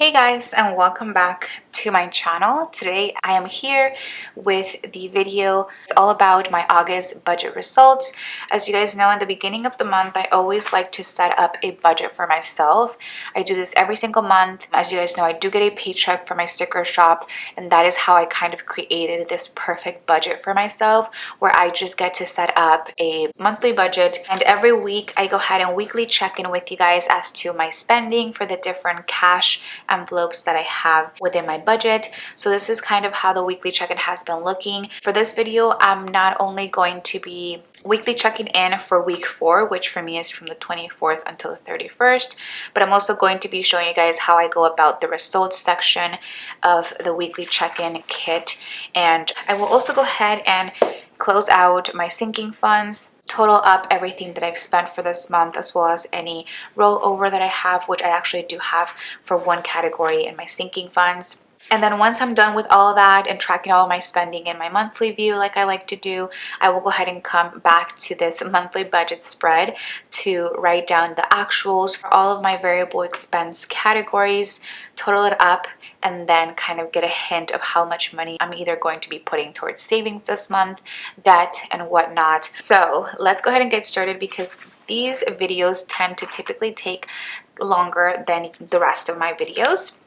Hey guys, and welcome back to my channel. Today I am here with the video. It's all about my August budget results. As you guys know, in the beginning of the month I always like to set up a budget for myself. I do this every single month. As you guys know, I do get a paycheck for my sticker shop, and that is how I kind of created this perfect budget for myself, where I just get to set up a monthly budget, and every week I go ahead and weekly check in with you guys as to my spending for the different cash envelopes that I have within my budget. So this is kind of how the weekly check-in has been looking. For this video, I'm not only going to be weekly checking in for week 4, which for me is from the 24th until the 31st, but I'm also going to be showing you guys how I go about the results section of the weekly check-in kit. And I will also go ahead and close out my sinking funds, total up everything that I've spent for this month, as well as any rollover that I have, which I actually do have for one category in my sinking funds. And then once I'm done with all of that and tracking all of my spending in my monthly view like I like to do, I will go ahead and come back to this monthly budget spread to write down the actuals for all of my variable expense categories, total it up, and then kind of get a hint of how much money I'm either going to be putting towards savings this month, debt, and whatnot. So let's go ahead and get started, because these videos tend to typically take longer than the rest of my videos.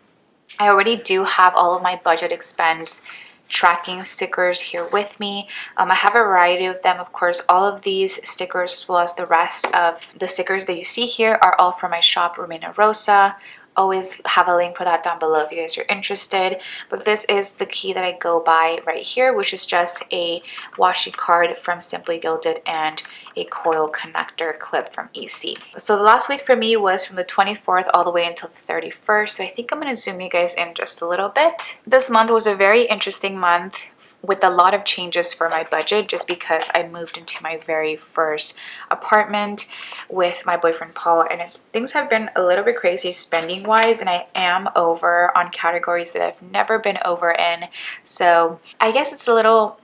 I already do have all of my budget expense tracking stickers here with me. I have a variety of them. Of course, all of these stickers, as well as the rest of the stickers that you see here, are all from my shop, Romina Rosa. Always have a link for that down below if you guys are interested. But this is the key that I go by right here, which is just a washi card from Simply Gilded and a coil connector clip from EC. So the last week for me was from the 24th all the way until the 31st. So I think I'm going to zoom you guys in just a little bit. This month was a very interesting month with a lot of changes for my budget, just because I moved into my very first apartment with my boyfriend Paul, and things have been a little bit crazy spending wise, and I am over on categories that I've never been over in. So I guess it's a little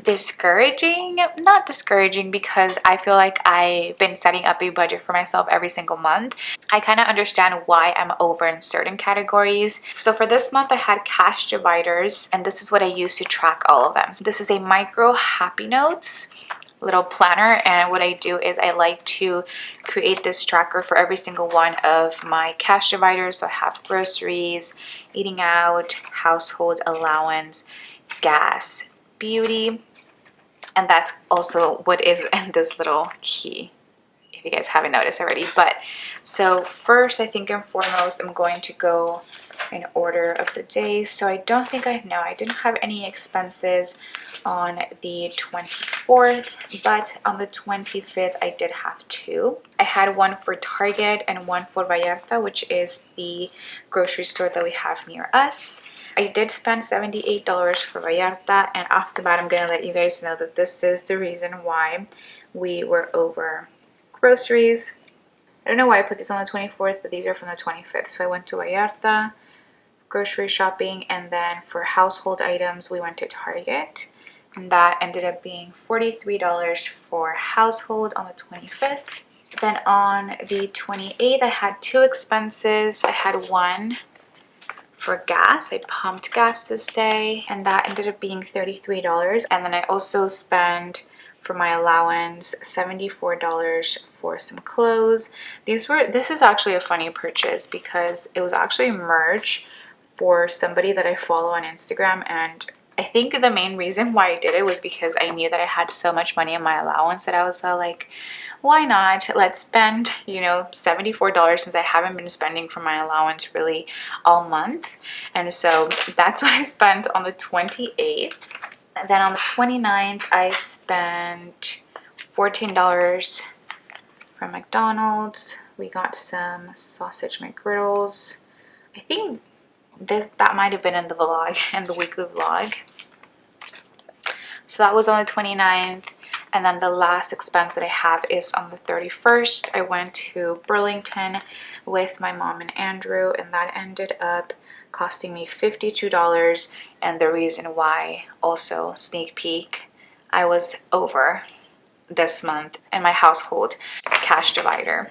discouraging. Not discouraging, because I feel like I've been setting up a budget for myself every single month. I kind of understand why I'm over in certain categories. So for this month I had cash dividers, and this is what I use to track all of them. So this is a micro happy notes little planner, and what I do is I like to create this tracker for every single one of my cash dividers. So I have groceries, eating out, household, allowance, gas, beauty, and that's also what is in this little key, if you guys haven't noticed already. But so first, I think and foremost, I'm going to go in order of the day. So I don't think I didn't have any expenses on the 24th, but on the 25th I did have two. I had one for Target and one for Vallarta, which is the grocery store that we have near us. I did spend $78 for Vallarta, and off the bat I'm going to let you guys know that this is the reason why we were over groceries. I don't know why I put this on the 24th, but these are from the 25th. So I went to Vallarta, grocery shopping, and then for household items we went to Target, and that ended up being $43 for household on the 25th. Then on the 28th I had two expenses. I had one for gas. I pumped gas this day, and that ended up being $33. And then I also spent for my allowance $74 for some clothes. This is actually a funny purchase, because it was actually merch for somebody that I follow on Instagram, and I think the main reason why I did it was because I knew that I had so much money in my allowance that I was like, why not? Let's spend, $74, since I haven't been spending from my allowance really all month. And so that's what I spent on the 28th. Then on the 29th, I spent $14 from McDonald's. We got some sausage McGriddles. I think that might have been in the vlog, in the weekly vlog. So that was on the 29th. And then the last expense that I have is on the 31st. I went to Burlington with my mom and Andrew, and that ended up costing me $52. And the reason why, also sneak peek, I was over this month in my household cash divider.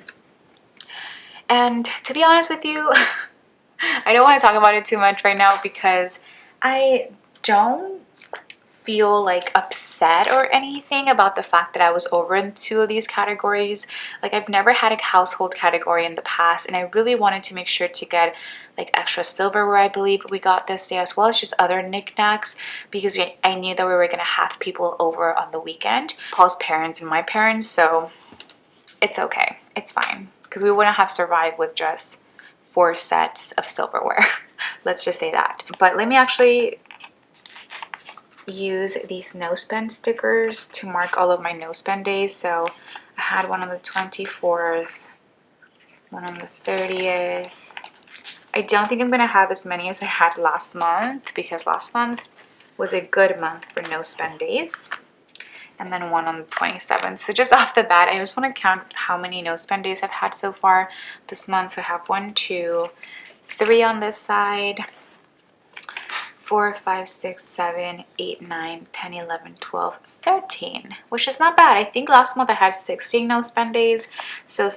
And to be honest with you, I don't want to talk about it too much right now because I don't feel like upset or anything about the fact that I was over in two of these categories. Like, I've never had a household category in the past, and I really wanted to make sure to get like extra silverware, I believe we got this day, as well as just other knickknacks, because I knew that we were gonna have people over on the weekend, Paul's parents and my parents, so it's okay, it's fine, because we wouldn't have survived with just 4 sets of silverware. Let's just say that. But let me actually use these no spend stickers to mark all of my no spend days. So I had one on the 24th, one on the 30th. I don't think I'm gonna have as many as I had last month, because last month was a good month for no spend days. And then one on the 27th. So just off the bat, I just want to count how many no spend days I've had so far this month. So I have 1, 2, 3 on this side, 4, 5, 6, 7, 8, 9, 10, 11, 12, 13, which is not bad. I think last month I had 16 no spend days, so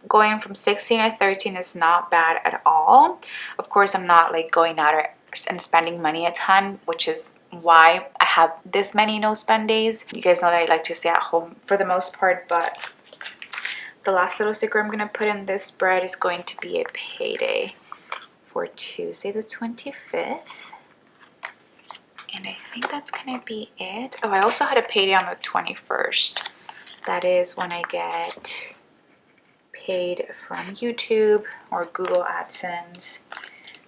going from 16 to 13 is not bad at all. Of course, I'm not like going out and spending money a ton, which is why I have this many no spend days. You guys know that I like to stay at home for the most part, but the last little sticker I'm gonna put in this spread is going to be a payday for Tuesday the 25th. And I think that's gonna be it. Oh, I also had a payday on the 21st. That is when I get paid from YouTube or Google AdSense.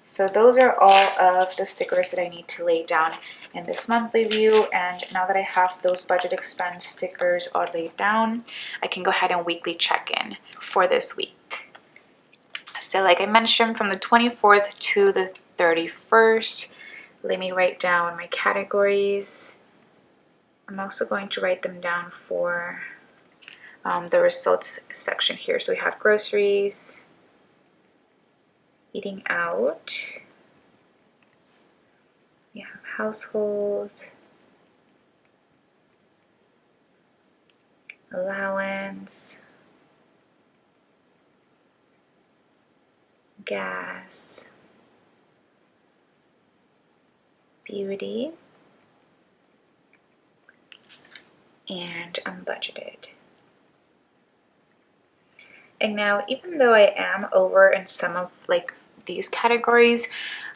So those are all of the stickers that I need to lay down in this monthly view. And now that I have those budget expense stickers all laid down, I can go ahead and weekly check in for this week. So like I mentioned, from the 24th to the 31st, let me write down my categories. I'm also going to write them down for the results section here. So we have groceries, eating out, we have household, allowance, gas, beauty, and unbudgeted. And now, even though I am over in some of like these categories,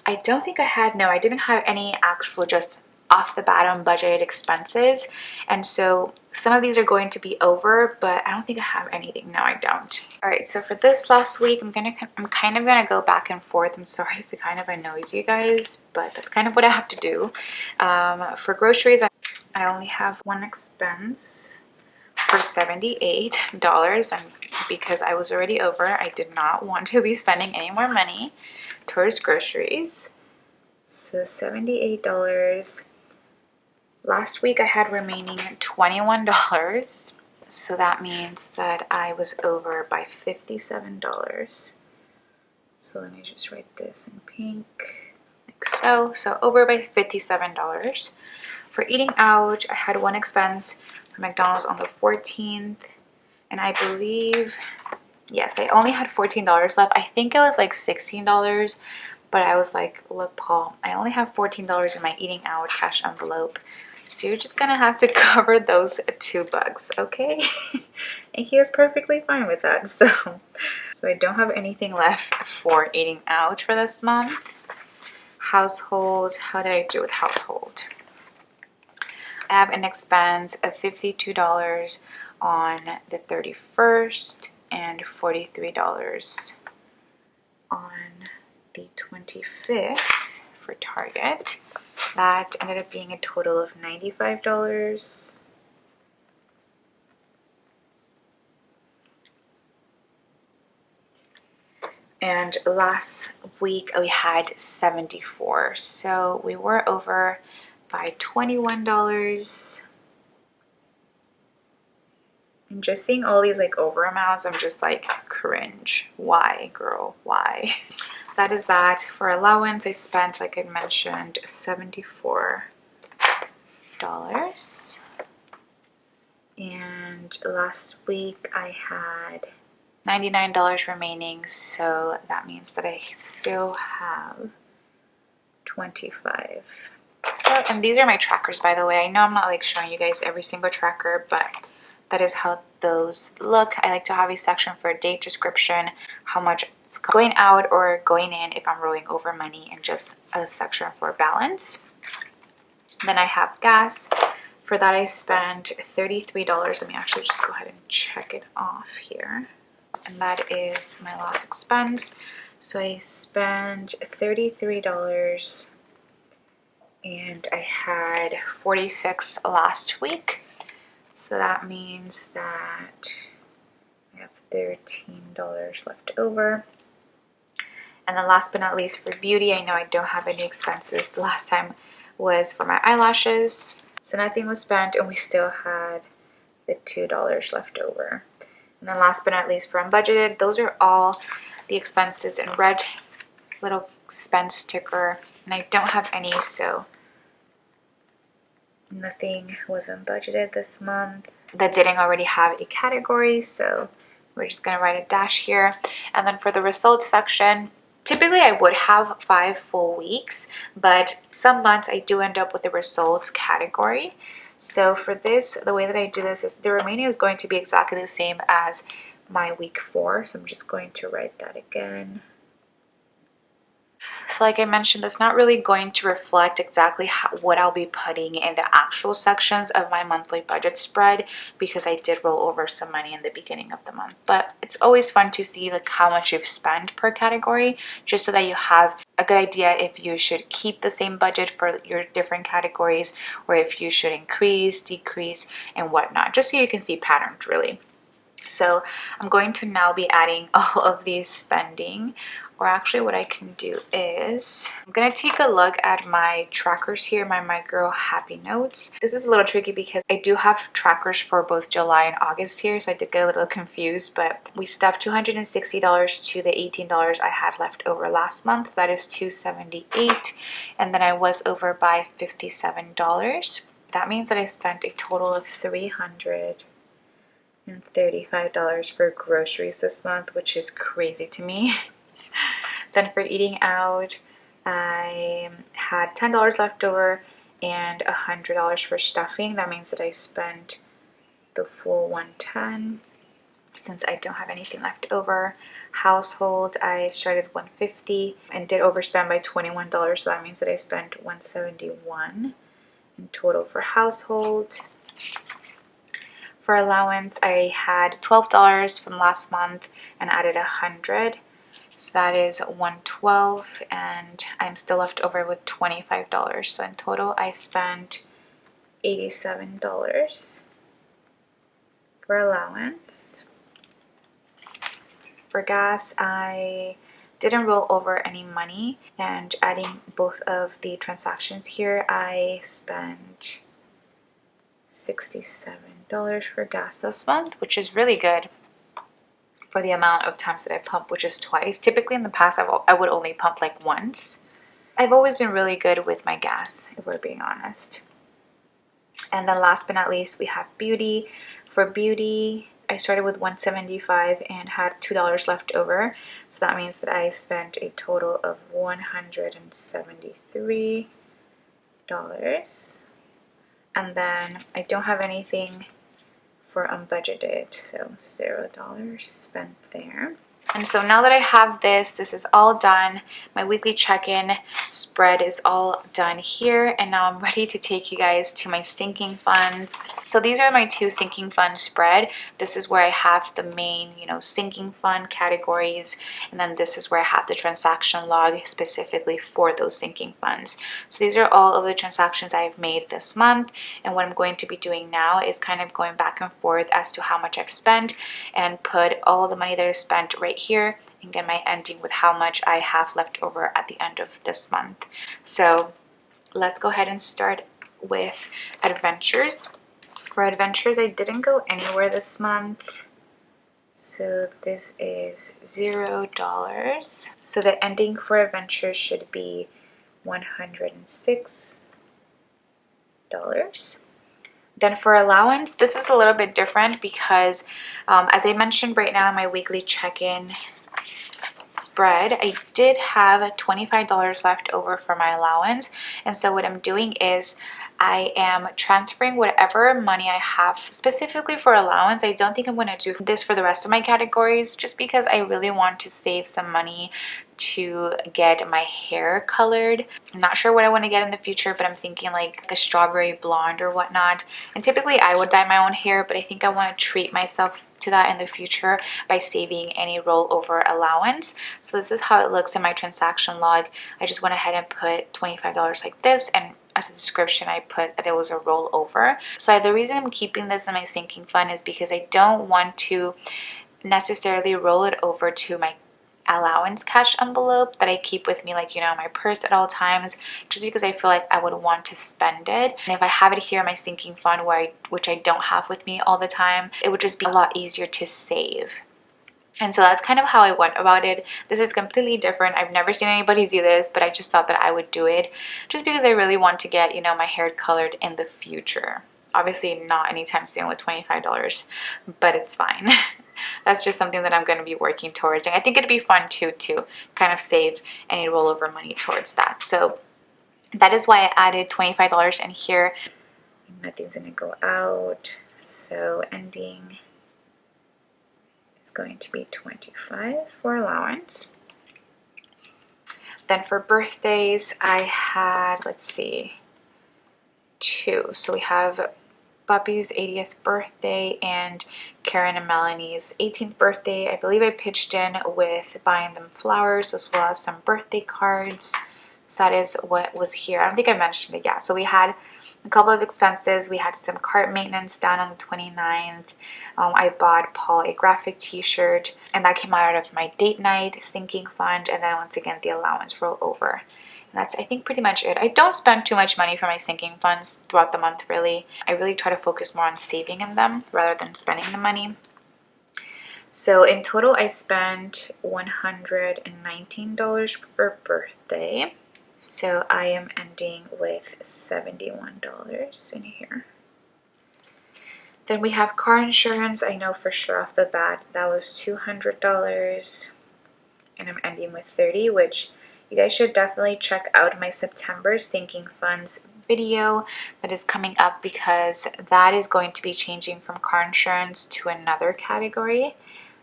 I don't think I didn't have any actual just off the bat unbudgeted expenses. And so some of these are going to be over, but I don't think I have anything. No, I don't. All right, so for this last week, I'm kind of gonna go back and forth. I'm sorry if it kind of annoys you guys, but that's kind of what I have to do. For groceries, I only have one expense for $78, and because I was already over, I did not want to be spending any more money towards groceries. So $78. Last week I had remaining $21, so that means that I was over by $57. So let me just write this in pink, like so. So over by $57. For eating out, I had one expense for McDonald's on the 14th, and I believe, yes, I only had $14 left. I think it was like $16, but I was like, look, Paul, I only have $14 in my eating out cash envelope, so you're just gonna have to cover those $2, okay? And he was perfectly fine with that. So I don't have anything left for eating out for this month. Household, how did I do with household? I have an expense of $52 on the 31st and $43 on the 25th for Target. That ended up being a total of $95. And last week we had 74, so we were over by $21. And just seeing all these like over amounts, I'm just like, cringe. Why, girl? Why? That is that. For allowance, I spent, like I mentioned, $74. And last week I had $99 remaining, so that means that I still have 25. So, and these are my trackers, by the way. I know I'm not like showing you guys every single tracker, but that is how those look. I like to have a section for a date description, how much it's going out or going in if I'm rolling over money, and just a section for balance. Then I have gas. For that I spent $33. Let me actually just go ahead and check it off here. And that is my last expense. So I spent $33 and I had 46 last week. So that means that I have $13 left over. And then last but not least, for beauty, I know I don't have any expenses. The last time was for my eyelashes. So nothing was spent and we still had the $2 left over. And then last but not least, for unbudgeted, those are all the expenses in red little expense sticker. And I don't have any, so nothing was unbudgeted this month that didn't already have a category. So we're just gonna write a dash here. And then for the results section, typically I would have 5 full weeks, but some months I do end up with the results category. So for this, the way that I do this is the remaining is going to be exactly the same as my week 4. So I'm just going to write that again. So like I mentioned, that's not really going to reflect exactly what I'll be putting in the actual sections of my monthly budget spread, because I did roll over some money in the beginning of the month. But it's always fun to see like how much you've spent per category, just so that you have a good idea if you should keep the same budget for your different categories or if you should increase, decrease, and whatnot, just so you can see patterns really. So I'm going to now be adding all of these spending, or actually what I can do is I'm going to take a look at my trackers here, my micro happy notes. This is a little tricky because I do have trackers for both July and August here, so I did get a little confused, but we stuffed $260 to the $18 I had left over last month. So that is $278, and then I was over by $57. That means that I spent a total of $335 for groceries this month, which is crazy to me. Then for eating out, I had $10 left over and $100 for stuffing. That means that I spent the full $110 since I don't have anything left over. Household, I started with $150 and did overspend by $21, so that means that I spent $171 in total for household. For allowance, I had $12 from last month and added $100. So that is $112, and I'm still left over with $25. So in total, I spent $87 for allowance. For gas, I didn't roll over any money, and adding both of the transactions here, I spent $67 for gas this month, which is really good for the amount of times that I pump, which is twice. Typically in the past, I would only pump like once. I've always been really good with my gas, if we're being honest. And then last but not least, we have beauty. For beauty, I started with $175 and had $2 left over. So that means that I spent a total of $173. And then I don't have anything for unbudgeted, so $0 spent there. And so now that I have this is all done. My weekly check-in spread is all done here, and now I'm ready to take you guys to my sinking funds. So these are my 2 sinking fund spread. This is where I have the main, sinking fund categories, and then this is where I have the transaction log specifically for those sinking funds. So these are all of the transactions I've made this month, and what I'm going to be doing now is kind of going back and forth as to how much I've spent and put all the money that I spent right here and get my ending with how much I have left over at the end of this month. So let's go ahead and start with adventures. For adventures, I didn't go anywhere this month, so this is $0. So the ending for adventures should be $106. Then for allowance, this is a little bit different because as I mentioned right now in my weekly check-in spread, I did have $25 left over for my allowance. And so what I'm doing is I am transferring whatever money I have specifically for allowance. I don't think I'm going to do this for the rest of my categories just because I really want to save some money to get my hair colored. I'm not sure what I want to get in the future, but I'm thinking like a strawberry blonde or whatnot. And typically I would dye my own hair, but I think I want to treat myself to that in the future by saving any rollover allowance. So this is how it looks in my transaction log. I just went ahead and put $25 like this, and as a description I put that it was a rollover. So the reason I'm keeping this in my sinking fund is because I don't want to necessarily roll it over to my allowance cash envelope that I keep with me, like, you know, my purse at all times, just because I feel like I would want to spend it. And if I have it here in my sinking fund, which I don't have with me all the time, it would just be a lot easier to save. And so that's kind of how I went about it. This is completely different. I've never seen anybody do this, but I just thought that I would do it just because I really want to get, you know, my hair colored in the future. Obviously not anytime soon with $25, but it's fine. That's just something that I'm going to be working towards. And I think it'd be fun too to kind of save any rollover money towards that. So that is why I added $25 in here. Nothing's going to go out. So ending is going to be $25 for allowance. Then for birthdays, I had, let's see, 2. So we have Bobby's 80th birthday and Karen and Melanie's 18th birthday. I believe I pitched in with buying them flowers as well as some birthday cards. So that is what was here. I don't think I mentioned it yet. So we had a couple of expenses. We had some cart maintenance done on the 29th. I bought Paul a graphic t-shirt, and that came out of my date night sinking fund, and then once again the allowance rollover. And that's, I think, pretty much it. I don't spend too much money for my sinking funds throughout the month, really. I really try to focus more on saving in them rather than spending the money. So in total, I spent $119 for birthday. So I am ending with $71 in here. Then we have car insurance. I know for sure off the bat that was $200, and I'm ending with $30, which you guys should definitely check out my September sinking funds video that is coming up, because that is going to be changing from car insurance to another category.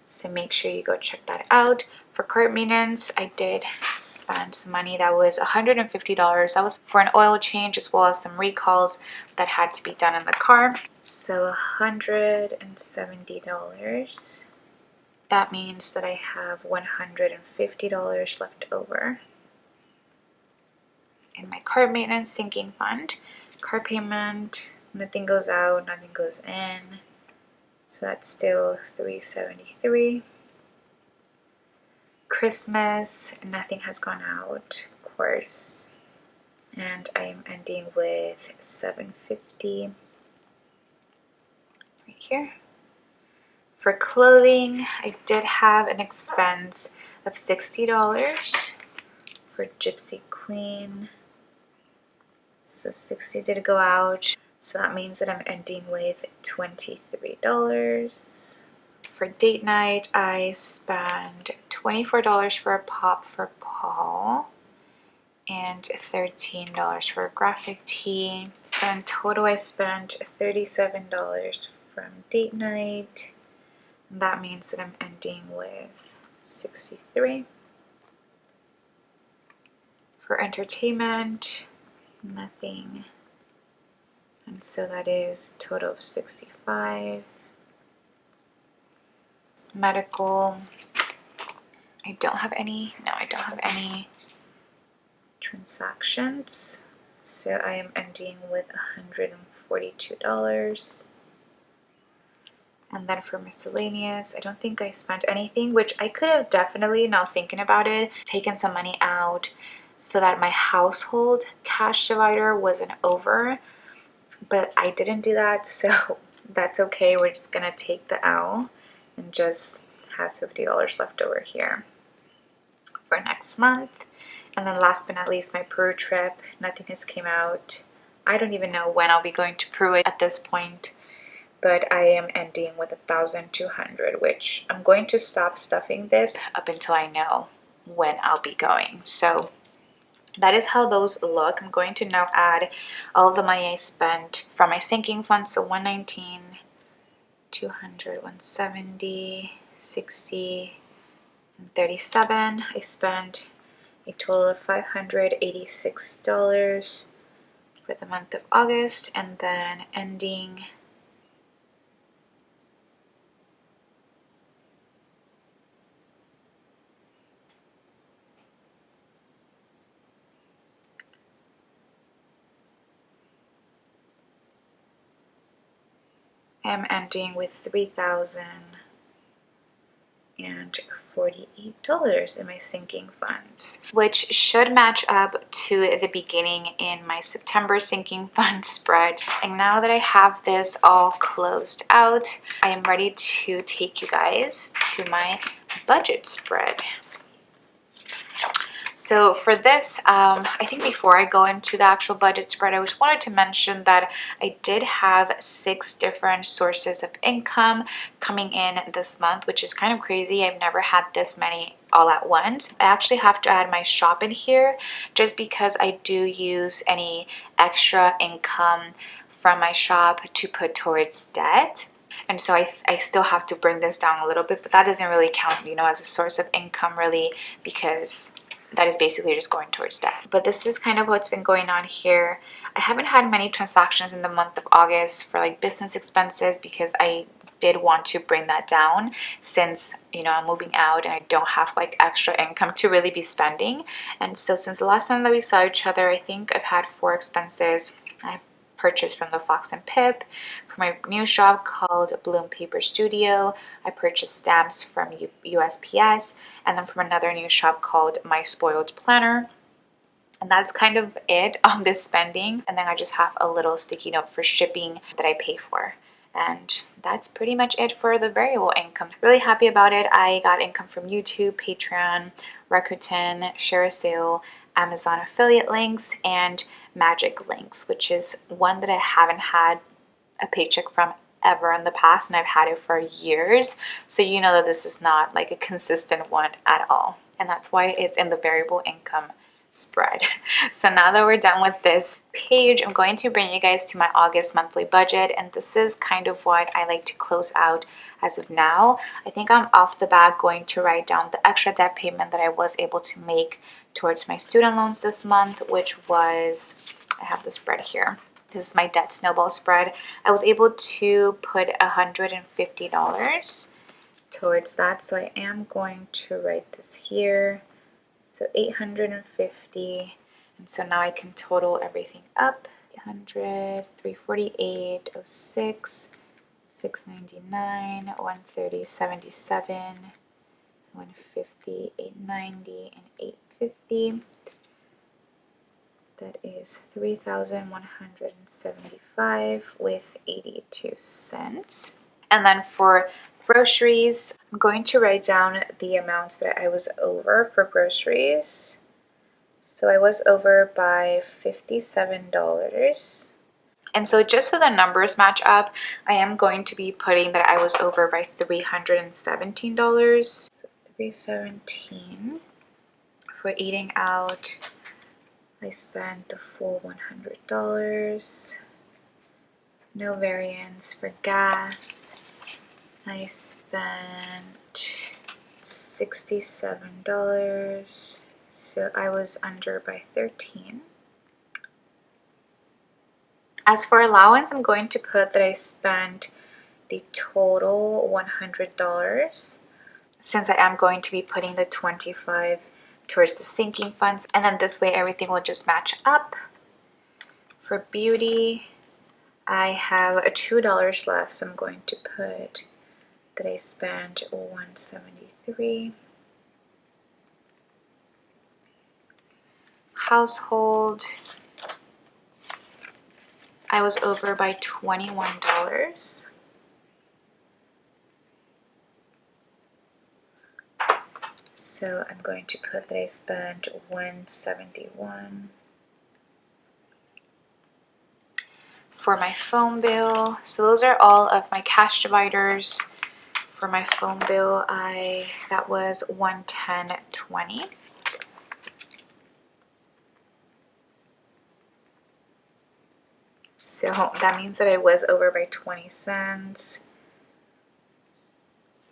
So make sure you go check that out. For cart maintenance, I did spend some money. That was $150. That was for an oil change as well as some recalls that had to be done in the car. So $170. That means that I have $150 left over in my cart maintenance sinking fund. Car payment, nothing goes out, nothing goes in. So that's still $373. Christmas, nothing has gone out, of course. And I am ending with $750 right here. For clothing, I did have an expense of $60 for Gypsy Queen. So $60 did go out. So that means that I'm ending with $23. For date night, I spent $24 for a pop for Paul and $13 for a graphic tee. So in total, I spent $37 from date night. And that means that I'm ending with $63. For entertainment, nothing. And so that is a total of $65. Medical, I don't have any transactions. So I am ending with $142. And then for miscellaneous, I don't think I spent anything, which I could have definitely, now thinking about it, taken some money out so that my household cash divider wasn't over. But I didn't do that, so that's okay. We're just gonna take the L and just have $50 left over here for next month. And then last but not least, my Peru trip. Nothing has came out I don't even know when I'll be going to Peru at this point, but I am ending with 1,200, which I'm going to stop stuffing this up until I know when I'll be going. So that is how those look. I'm going to now add all of the money I spent from my sinking fund. So 119, 200, 170, 60, and 37. I spent a total of $586 for the month of August, and then ending I'm ending with $3,048 in my sinking funds, which should match up to the beginning in my September sinking fund spread. And now that I have this all closed out, I am ready to take you guys to my budget spread. So for this, I think before I go into the actual budget spread, I just wanted to mention that I did have 6 different sources of income coming in this month, which is kind of crazy. I've never had this many all at once. I actually have to add my shop in here just because I do use any extra income from my shop to put towards debt. And so I still have to bring this down a little bit, but that doesn't really count, as a source of income really, because that is basically just going towards debt. But this is kind of what's been going on here. I haven't had many transactions in the month of August for like business expenses because I did want to bring that down since I'm moving out and I don't have like extra income to really be spending. And so since the last time that we saw each other, I think I've had 4 expenses. I've purchased from the Fox and Pip, from my new shop called Bloom Paper Studio. I purchased stamps from USPS, and then from another new shop called My Spoiled Planner. And that's kind of it on this spending. And then I just have a little sticky note for shipping that I pay for. And that's pretty much it for the variable income. Really happy about it. I got income from YouTube, Patreon, Rakuten, ShareASale, Amazon affiliate links, and Magic links, which is one that I haven't had a paycheck from ever in the past, and I've had it for years. So you know that this is not like a consistent one at all. And that's why it's in the variable income spread. So now that we're done with this page, I'm going to bring you guys to my August monthly budget, and this is kind of what I like to close out as of now. I think I'm off the bat going to write down the extra debt payment that I was able to make towards my student loans this month, which was, I have the spread here. This is my debt snowball spread. I was able to put $150 towards that, so I am going to write this here. So 850, and so now I can total everything up. 800, 348, 06, 699, 130, 77, 150, 890, and 850. That is 3,175 with 82 cents. And then for groceries, I'm going to write down the amounts that I was over for groceries. So I was over by $57. And so just so the numbers match up, I am going to be putting that I was over by $317. So $317 for eating out. I spent the full $100. No variance for gas. I spent $67. So I was under by 13. As for allowance, I'm going to put that I spent the total $100, since I am going to be putting the 25 towards the sinking funds, and then this way everything will just match up. For beauty, I have $2 left, so I'm going to put that I spent $173. Household, I was over by $21. So I'm going to put that I spent $171. for my phone bill. So those are all of my cash dividers. For my phone bill, that was $110.20. So that means that I was over by 20 cents.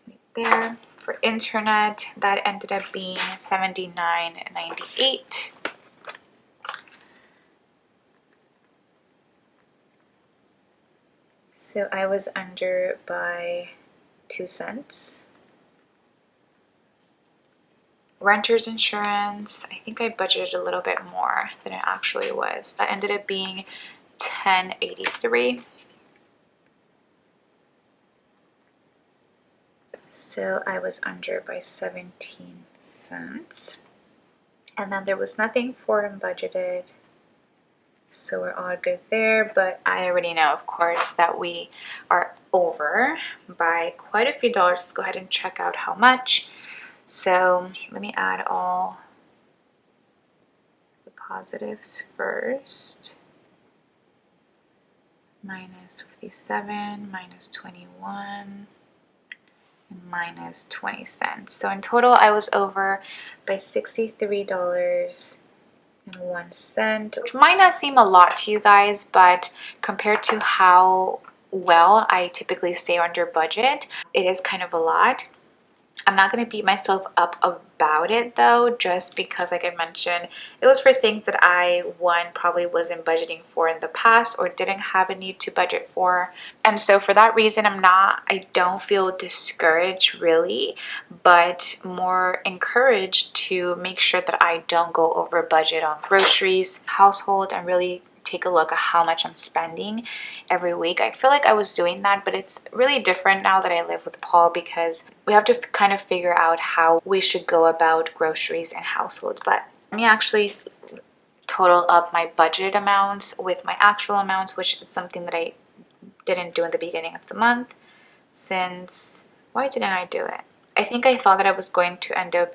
Right there. For internet, that ended up being $79.98. So I was under by 2 cents. Renter's insurance, I think I budgeted a little bit more than it actually was. That ended up being $10.83. So I was under by 17 cents. And then there was nothing for unbudgeted. So we're all good there, but I already know, of course, that we are over by quite a few dollars. Let's go ahead and check out how much. So let me add all the positives first. Minus 57, minus 21, and minus 20 cents. So in total, I was over by $63.01, which might not seem a lot to you guys, but compared to how well I typically stay under budget, it is kind of a lot. I'm not going to beat myself up about it though, just because, like I mentioned, it was for things that one, probably wasn't budgeting for in the past or didn't have a need to budget for. And so for that reason, I don't feel discouraged really, but more encouraged to make sure that I don't go over budget on groceries, household, and really take a look at how much I'm spending every week. I feel like I was doing that, but it's really different now that I live with Paul, because we have to kind of figure out how we should go about groceries and households. But let me actually total up my budgeted amounts with my actual amounts, which is something that I didn't do in the beginning of the month. Why didn't I do it? I think I thought that I was going to end up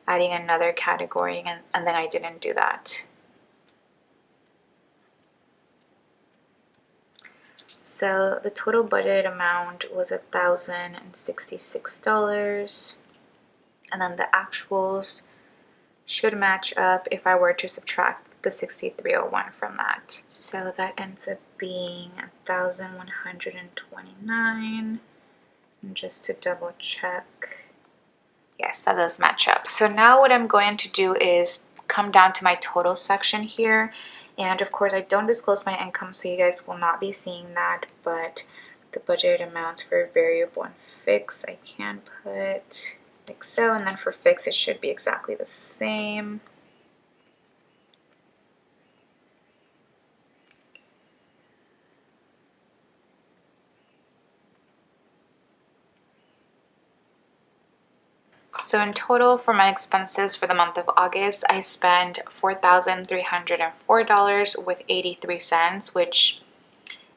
adding another category, and then I didn't do that. So the total budgeted amount was $1,066, and then the actuals should match up if I were to subtract the $63.01 from that. So that ends up being $1,129. And just to double check, yes, that does match up. So now what I'm going to do is come down to my total section here. And of course, I don't disclose my income, so you guys will not be seeing that, but the budgeted amounts for variable and fixed, I can put like so, and then for fixed, it should be exactly the same. So in total for my expenses for the month of August, I spent $4,304.83, which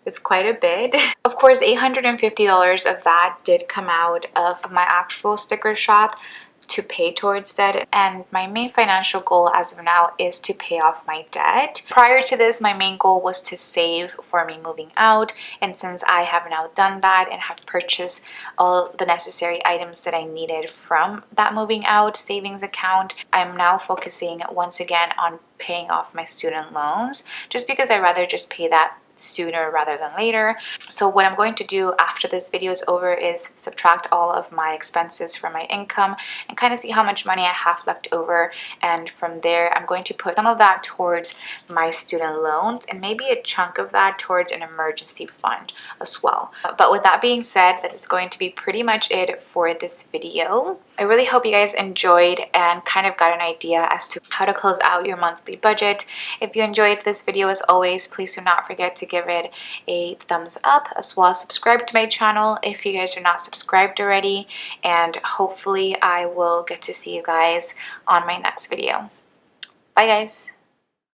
is quite a bit. Of course, $850 of that did come out of my actual sticker shop to pay towards debt, and my main financial goal as of now is to pay off my debt. Prior to this, my main goal was to save for me moving out, and since I have now done that and have purchased all the necessary items that I needed from that moving out savings account, I'm now focusing once again on paying off my student loans, just because I'd rather just pay that sooner rather than later. So what I'm going to do after this video is over is subtract all of my expenses from my income and kind of see how much money I have left over, and from there I'm going to put some of that towards my student loans and maybe a chunk of that towards an emergency fund as well. But with that being said, that is going to be pretty much it for this video. I really hope you guys enjoyed and kind of got an idea as to how to close out your monthly budget. If you enjoyed this video, as always, please do not forget to give it a thumbs up, as well as subscribe to my channel if you guys are not subscribed already, and hopefully I will get to see you guys on my next video. Bye guys.